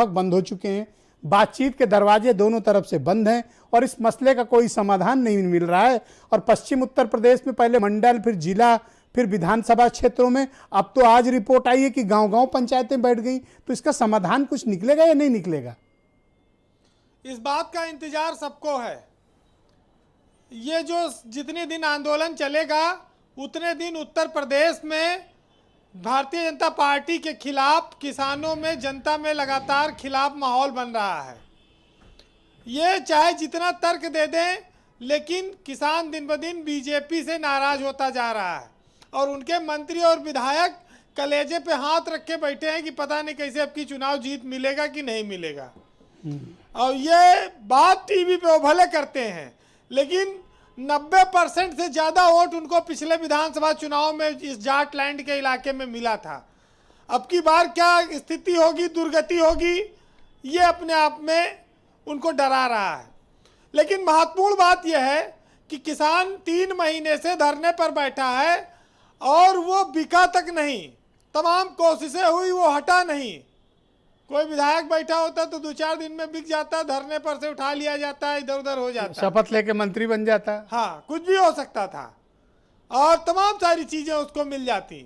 बंद हो चुके हैं, बातचीत के दरवाजे दोनों तरफ से बंद हैं और इस मसले का कोई समाधान नहीं मिल रहा है। और पश्चिम उत्तर प्रदेश में पहले मंडल, फिर जिला, फिर विधानसभा क्षेत्रों में, अब तो आज रिपोर्ट आई है कि गांव-गांव पंचायतें बैठ गई। तो इसका समाधान कुछ निकलेगा या नहीं निकलेगा? इस बात का इंतजार सबको है। ये जो जितने दिन आंदोलन चलेगा उतने दिन उत्तर प्रदेश में भारतीय जनता पार्टी के खिलाफ किसानों में, जनता में लगातार खिलाफ माहौल बन रहा है। ये चाहे जितना तर्क दे दें, लेकिन किसान दिन ब दिन बीजेपी से नाराज होता जा रहा है और उनके मंत्री और विधायक कलेजे पे हाथ रख के बैठे हैं कि पता नहीं कैसे अब की चुनाव जीत मिलेगा कि नहीं मिलेगा। और ये बात टीवी पे वो भले करते हैं, लेकिन 90% से ज़्यादा वोट उनको पिछले विधानसभा चुनाव में इस जाट लैंड के इलाके में मिला था। अब की बार क्या स्थिति होगी, दुर्गति होगी, ये अपने आप में उनको डरा रहा है। लेकिन महत्वपूर्ण बात यह है कि किसान 3 महीने से धरने पर बैठा है और वो बिका तक नहीं। तमाम कोशिशें हुई, वो हटा नहीं। कोई विधायक बैठा होता तो 2-4 दिन में बिक जाता, धरने पर से उठा लिया जाता, इधर उधर हो जाता, शपथ लेके मंत्री बन जाता। हाँ, कुछ भी हो सकता था और तमाम सारी चीजें उसको मिल जाती।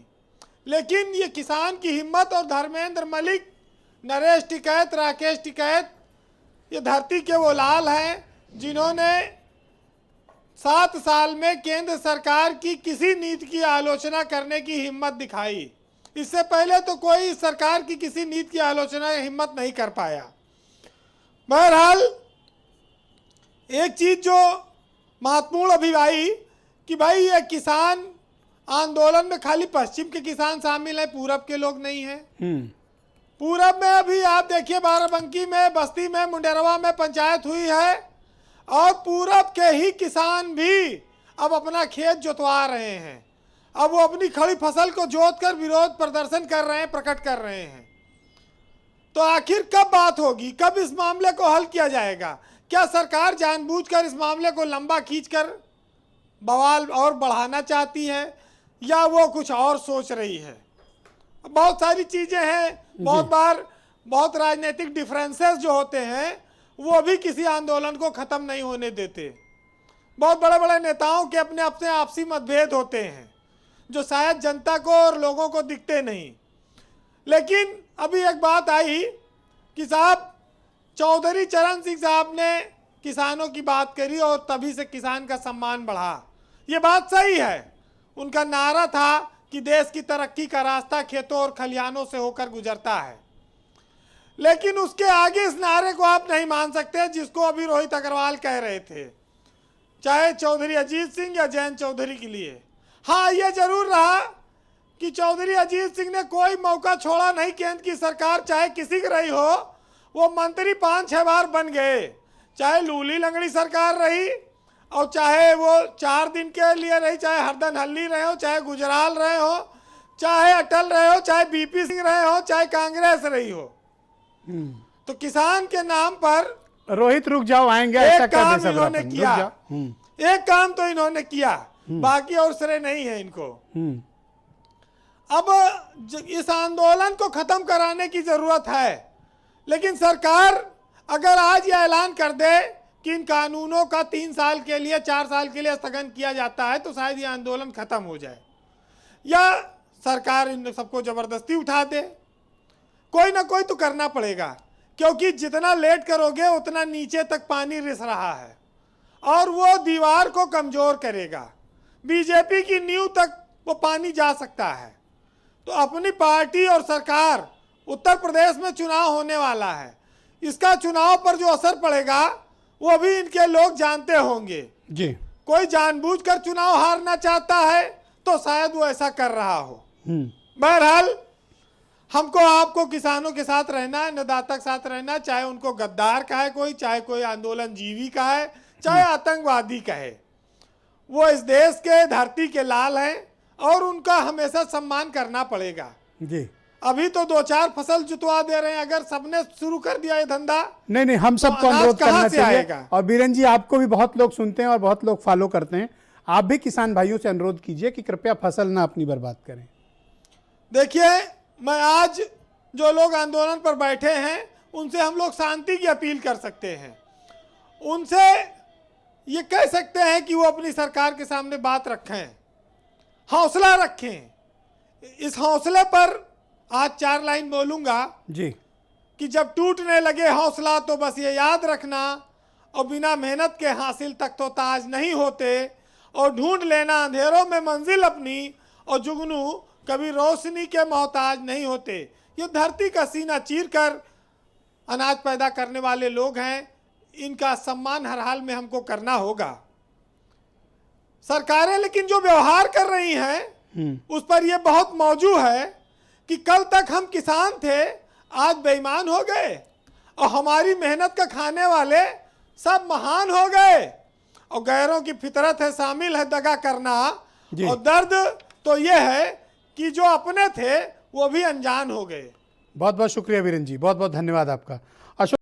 लेकिन ये किसान की हिम्मत और धर्मेंद्र मलिक, नरेश टिकैत, राकेश टिकैत, ये धरती के वो लाल हैं जिन्होंने 7 साल में केंद्र सरकार की किसी नीति की आलोचना करने की हिम्मत दिखाई। इससे पहले तो कोई सरकार की किसी नीति की आलोचना हिम्मत नहीं कर पाया। बहरहाल एक चीज जो महत्वपूर्ण अभी आई कि भाई ये किसान आंदोलन में खाली पश्चिम के किसान शामिल हैं, पूरब के लोग नहीं हैं। पूरब में अभी आप देखिए बाराबंकी में, बस्ती में, मुंडेरवा में पंचायत हुई है और पूरब के ही किसान भी अब अपना खेत जोतवा रहे हैं। अब वो अपनी खड़ी फसल को जोत कर विरोध प्रदर्शन कर रहे हैं, प्रकट कर रहे हैं। तो आखिर कब बात होगी, कब इस मामले को हल किया जाएगा? क्या सरकार जानबूझकर इस मामले को लंबा खींचकर बवाल और बढ़ाना चाहती है या वो कुछ और सोच रही है? बहुत सारी चीजें हैं। बहुत बार बहुत राजनीतिक डिफरेंसेस जो होते हैं वो भी किसी आंदोलन को खत्म नहीं होने देते। बहुत बड़े बड़े नेताओं के अपने अपने आपसी मतभेद होते हैं जो शायद जनता को और लोगों को दिखते नहीं। लेकिन अभी एक बात आई कि साहब चौधरी चरण सिंह साहब ने किसानों की बात करी और तभी से किसान का सम्मान बढ़ा। ये बात सही है। उनका नारा था कि देश की तरक्की का रास्ता खेतों और खलिहानों से होकर गुजरता है। लेकिन उसके आगे इस नारे को आप नहीं मान सकते जिसको अभी रोहित अग्रवाल कह रहे थे, चाहे चौधरी अजीत सिंह या जयंत चौधरी के लिए। हाँ, ये जरूर रहा कि चौधरी अजीत सिंह ने कोई मौका छोड़ा नहीं। केंद्र की सरकार चाहे किसी की रही हो, वो मंत्री 5-6 बार बन गए। चाहे लूली लंगड़ी सरकार रही और चाहे वो 4 दिन के लिए रही, चाहे हरदन हल्ली रहे हो, चाहे गुजराल रहे हो, चाहे अटल रहे हो, चाहे बीपी सिंह रहे हो, चाहे कांग्रेस रही हो। तो किसान के नाम पर रोहित रुक जाओ, आएंगे। ऐसा काम इन्होंने किया, एक काम तो इन्होंने किया, बाकी और श्रेय नहीं है इनको। अब इस आंदोलन को खत्म कराने की जरूरत है। लेकिन सरकार अगर आज यह ऐलान कर दे कि इन कानूनों का 3 साल के लिए, 4 साल के लिए स्थगन किया जाता है तो शायद ये आंदोलन खत्म हो जाए, या सरकार इन सबको जबरदस्ती उठा दे। कोई ना कोई तो करना पड़ेगा, क्योंकि जितना लेट करोगे उतना नीचे तक पानी रिस रहा है और वो दीवार को कमजोर करेगा। बीजेपी की नींव तक वो पानी जा सकता है। तो अपनी पार्टी और सरकार, उत्तर प्रदेश में चुनाव होने वाला है, इसका चुनाव पर जो असर पड़ेगा वो भी इनके लोग जानते होंगे जी। कोई जानबूझकर चुनाव हारना चाहता है तो शायद वो ऐसा कर रहा हो। बहरहाल हमको आपको किसानों के साथ रहना है, अन्नदाता के साथ रहना, चाहे उनको गद्दार कहे कोई, चाहे कोई आंदोलन जीवी कहे, चाहे आतंकवादी कहे। वो इस देश के धरती के लाल हैं और उनका हमेशा सम्मान करना पड़ेगा जी। अभी तो 2-4 फसल जुतवा दे रहे हैं, अगर सबने शुरू कर दिया ये धंधा, नहीं हम सबको अनुरोध करना चाहिए। और बीरेन जी, आपको भी बहुत लोग सुनते हैं और बहुत लोग फॉलो करते हैं, आप भी किसान भाइयों से अनुरोध कीजिए कि कृपया फसल ना अपनी बर्बाद करें। देखिए, मैं आज जो लोग आंदोलन पर बैठे हैं उनसे हम लोग शांति की अपील कर सकते हैं, उनसे ये कह सकते हैं कि वो अपनी सरकार के सामने बात रखें, हौसला रखें। इस हौसले पर आज 4 लाइन बोलूँगा जी। कि जब टूटने लगे हौसला तो बस ये याद रखना, और बिना मेहनत के हासिल तक तो ताज नहीं होते, और ढूंढ लेना अंधेरों में मंजिल अपनी, और जुगनू कभी रोशनी के मोहताज नहीं होते। ये धरती का सीना चीर कर अनाज पैदा करने वाले लोग हैं, इनका सम्मान हर हाल में हमको करना होगा। सरकारें लेकिन जो व्यवहार कर रही हैं उस पर यह बहुत मौजू है कि कल तक हम किसान थे, आज बेईमान हो गए, और हमारी मेहनत का खाने वाले सब महान हो गए, और गैरों की फितरत है, शामिल है दगा करना। और दर्द तो यह है कि जो अपने थे वो भी अनजान हो गए। बहुत बहुत शुक्रिया वीरेंद्र जी, बहुत बहुत धन्यवाद आपका।